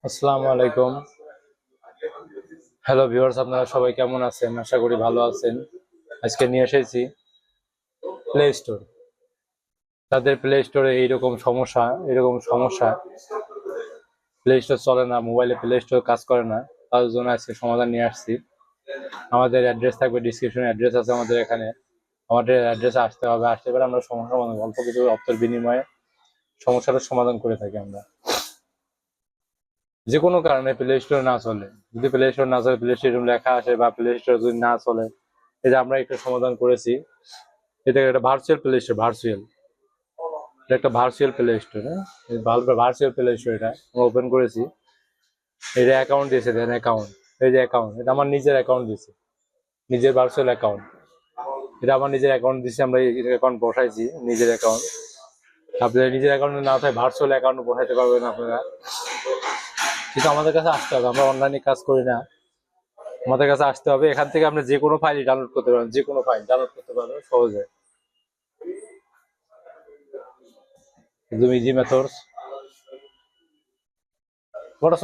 আসসালামু আলাইকুম। Hello viewers, আপনারা সবাই কেমন আছেন? আশা করি ভালো আছেন। আজকে নিয়ে এসেছি প্লে স্টোর। তাদের প্লে স্টোরে এরকম সমস্যা প্লে স্টোর চলে না, মোবাইলে প্লে স্টোর কাজ করে না। তার জন্য আজকে সমাধান নিয়ে আসছি। আমাদের অ্যাড্রেস থাকবে ডিসক্রিপশনে, অ্যাড্রেস আছে আমাদের এখানে। আমাদের অ্যাড্রেসে আসতে হবে, আসতে পারে আমরা সমস্যা সমাধান অল্প কিছু অর্থের বিনিময়ে সমস্যাটার সমাধান করে থাকি আমরা। যে কোনো কারণে প্লে স্টোর না চলে, যদি প্লে স্টোর না চলে, প্লে স্টোর লেখা আসে বা প্লে স্টোর যদি না চলে, এই যে আমরা একটা সমাধান করেছি। এটা একটা ভার্চুয়াল প্লে স্টোর, এটা একটা ভার্চুয়াল প্লে স্টোর। হ্যাঁ, ভার্চুয়াল প্লে স্টোর এটা আমরা ওপেন করেছি। এই যে অ্যাকাউন্ট দিয়েছে, দেন অ্যাকাউন্ট, এই যে অ্যাকাউন্ট, এটা আমার নিজের অ্যাকাউন্ট দিয়েছে, নিজের ভার্চুয়াল অ্যাকাউন্ট। এটা আমার নিজের অ্যাকাউন্ট দিয়েছে, আমরা অ্যাকাউন্ট বসাইছি, নিজের অ্যাকাউন্ট। আপনাদের নিজের অ্যাকাউন্টে না থাকে ভার্চুয়াল অ্যাকাউন্ট বসাইতে পারবেন আপনারা, কিন্তু আমাদের কাছে আসতে হবে, আমরা অনলাইনে কাজ করি না। আমাদের কাছে আসতে হবে, এখান থেকে আপনি যে কোনো ফাইল ডাউনলোড করতে পারবেন, যে কোনো ফাইল ডাউনলোড করতে পারবেন সহজে, একদম ইজি মেথডস। ওটা